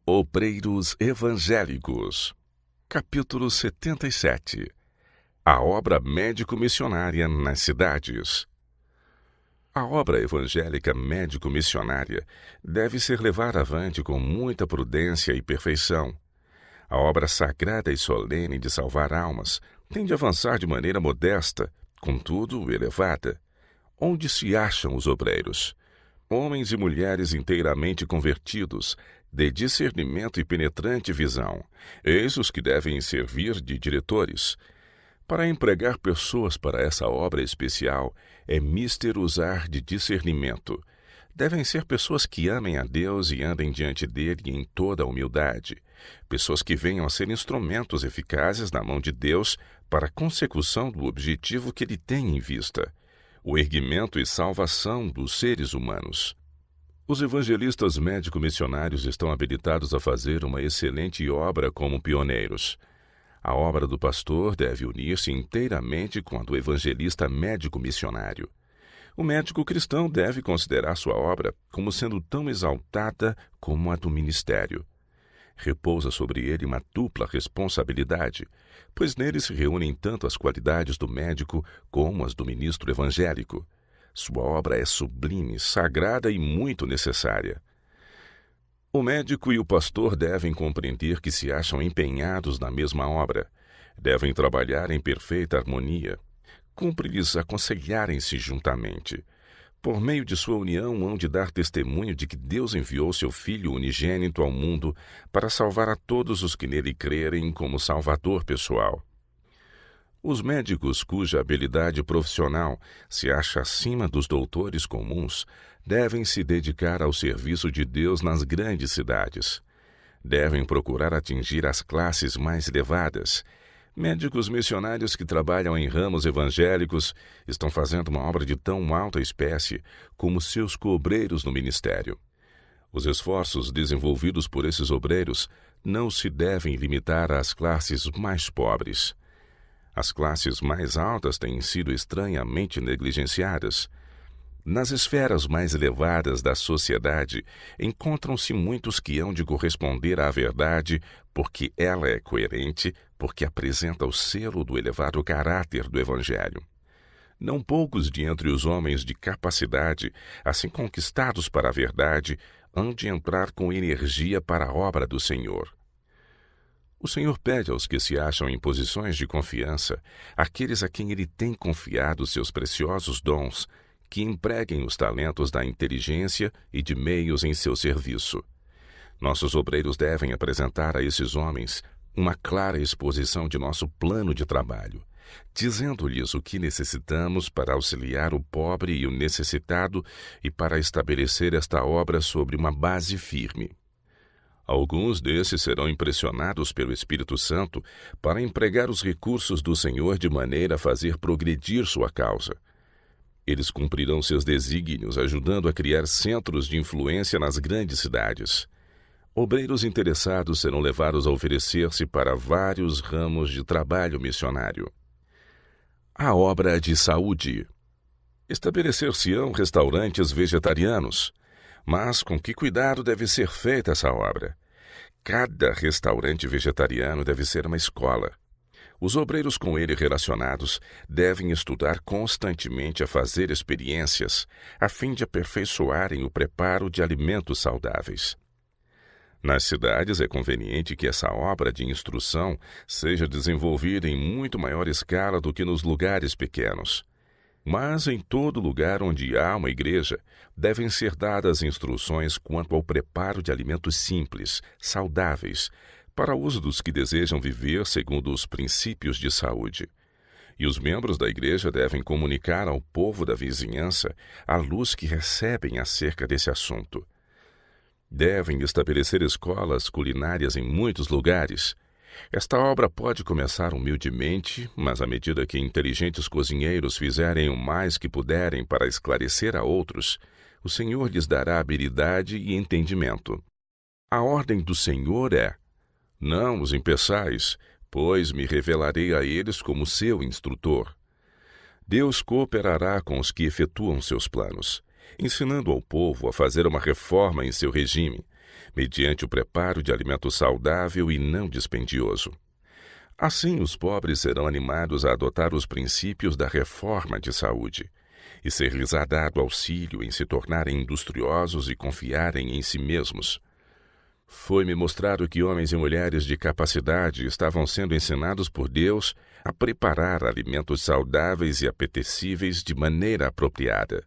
Obreiros Evangélicos. Capítulo 77. A obra médico-missionária nas cidades. A obra evangélica médico-missionária deve ser levada avante com muita prudência e perfeição. A obra sagrada e solene de salvar almas tem de avançar de maneira modesta, contudo elevada. Onde se acham os obreiros? Homens e mulheres inteiramente convertidos, de discernimento e penetrante visão, eis os que devem servir de diretores. Para empregar pessoas para essa obra especial, é mister usar de discernimento. Devem ser pessoas que amem a Deus e andem diante dele em toda a humildade. Pessoas que venham a ser instrumentos eficazes na mão de Deus para a consecução do objetivo que ele tem em vista: o erguimento e salvação dos seres humanos. Os evangelistas médico-missionários estão habilitados a fazer uma excelente obra como pioneiros. A obra do pastor deve unir-se inteiramente com a do evangelista médico-missionário. O médico cristão deve considerar sua obra como sendo tão exaltada como a do ministério. Repousa sobre ele uma dupla responsabilidade, pois nele se reúnem tanto as qualidades do médico como as do ministro evangélico. Sua obra é sublime, sagrada e muito necessária. O médico e o pastor devem compreender que se acham empenhados na mesma obra. Devem trabalhar em perfeita harmonia. Cumpre-lhes aconselharem-se juntamente. Por meio de sua união, hão de dar testemunho de que Deus enviou seu Filho unigênito ao mundo para salvar a todos os que nele crerem como Salvador pessoal. Os médicos cuja habilidade profissional se acha acima dos doutores comuns devem se dedicar ao serviço de Deus nas grandes cidades. Devem procurar atingir as classes mais elevadas. Médicos missionários que trabalham em ramos evangélicos estão fazendo uma obra de tão alta espécie como seus cobreiros no ministério. Os esforços desenvolvidos por esses obreiros não se devem limitar às classes mais pobres. As classes mais altas têm sido estranhamente negligenciadas. Nas esferas mais elevadas da sociedade, encontram-se muitos que hão de corresponder à verdade porque ela é coerente, porque apresenta o selo do elevado caráter do Evangelho. Não poucos de entre os homens de capacidade, assim conquistados para a verdade, hão de entrar com energia para a obra do Senhor. O Senhor pede aos que se acham em posições de confiança, aqueles a quem Ele tem confiado seus preciosos dons, que empreguem os talentos da inteligência e de meios em seu serviço. Nossos obreiros devem apresentar a esses homens uma clara exposição de nosso plano de trabalho, dizendo-lhes o que necessitamos para auxiliar o pobre e o necessitado e para estabelecer esta obra sobre uma base firme. Alguns desses serão impressionados pelo Espírito Santo para empregar os recursos do Senhor de maneira a fazer progredir sua causa. Eles cumprirão seus desígnios ajudando a criar centros de influência nas grandes cidades. Obreiros interessados serão levados a oferecer-se para vários ramos de trabalho missionário. A obra de saúde. Estabelecer-se-ão restaurantes vegetarianos. Mas com que cuidado deve ser feita essa obra? Cada restaurante vegetariano deve ser uma escola. Os obreiros com ele relacionados devem estudar constantemente a fazer experiências, a fim de aperfeiçoarem o preparo de alimentos saudáveis. Nas cidades é conveniente que essa obra de instrução seja desenvolvida em muito maior escala do que nos lugares pequenos. Mas em todo lugar onde há uma igreja, devem ser dadas instruções quanto ao preparo de alimentos simples, saudáveis, para uso dos que desejam viver segundo os princípios de saúde. E os membros da igreja devem comunicar ao povo da vizinhança a luz que recebem acerca desse assunto. Devem estabelecer escolas culinárias em muitos lugares. Esta obra pode começar humildemente, mas à medida que inteligentes cozinheiros fizerem o mais que puderem para esclarecer a outros, o Senhor lhes dará habilidade e entendimento. A ordem do Senhor é: não os impeçais, pois me revelarei a eles como seu instrutor. Deus cooperará com os que efetuam seus planos, ensinando ao povo a fazer uma reforma em seu regime, mediante o preparo de alimento saudável e não dispendioso. Assim, os pobres serão animados a adotar os princípios da reforma de saúde, e ser-lhes dado auxílio em se tornarem industriosos e confiarem em si mesmos. Foi-me mostrado que homens e mulheres de capacidade estavam sendo ensinados por Deus a preparar alimentos saudáveis e apetecíveis de maneira apropriada.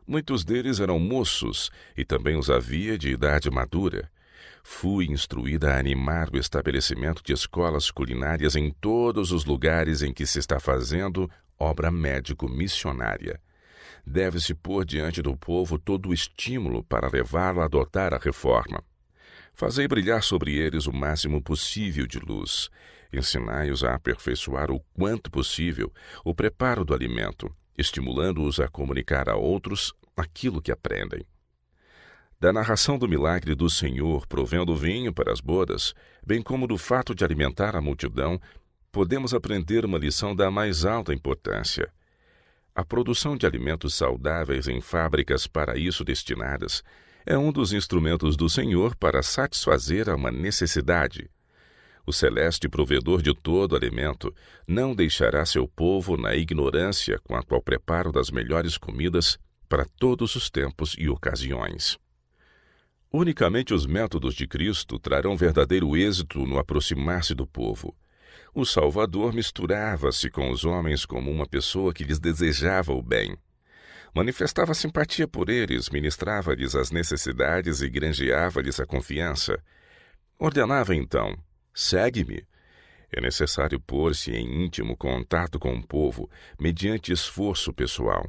Muitos deles eram moços e também os havia de idade madura. Fui instruída a animar o estabelecimento de escolas culinárias em todos os lugares em que se está fazendo obra médico-missionária. Deve-se pôr diante do povo todo o estímulo para levá-lo a adotar a reforma. Fazei brilhar sobre eles o máximo possível de luz. Ensinai-os a aperfeiçoar o quanto possível o preparo do alimento, estimulando-os a comunicar a outros aquilo que aprendem. Da narração do milagre do Senhor provendo vinho para as bodas, bem como do fato de alimentar a multidão, podemos aprender uma lição da mais alta importância. A produção de alimentos saudáveis em fábricas para isso destinadas é um dos instrumentos do Senhor para satisfazer a uma necessidade. O celeste provedor de todo alimento não deixará seu povo na ignorância quanto ao preparo das melhores comidas para todos os tempos e ocasiões. Unicamente os métodos de Cristo trarão verdadeiro êxito no aproximar-se do povo. O Salvador misturava-se com os homens como uma pessoa que lhes desejava o bem. Manifestava simpatia por eles, ministrava-lhes as necessidades e granjeava-lhes a confiança. Ordenava então: segue-me. É necessário pôr-se em íntimo contato com o povo, mediante esforço pessoal.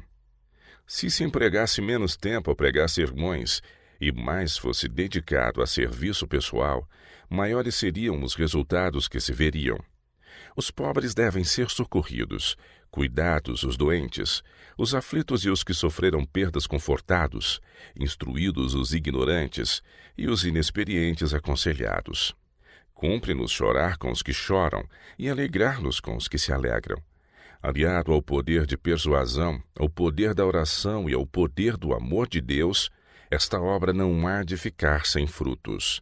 Se se empregasse menos tempo a pregar sermões e mais fosse dedicado a serviço pessoal, maiores seriam os resultados que se veriam. Os pobres devem ser socorridos, cuidados os doentes, os aflitos e os que sofreram perdas confortados, instruídos os ignorantes e os inexperientes aconselhados. Cumpre-nos chorar com os que choram e alegrar-nos com os que se alegram. Aliado ao poder de persuasão, ao poder da oração e ao poder do amor de Deus, esta obra não há de ficar sem frutos.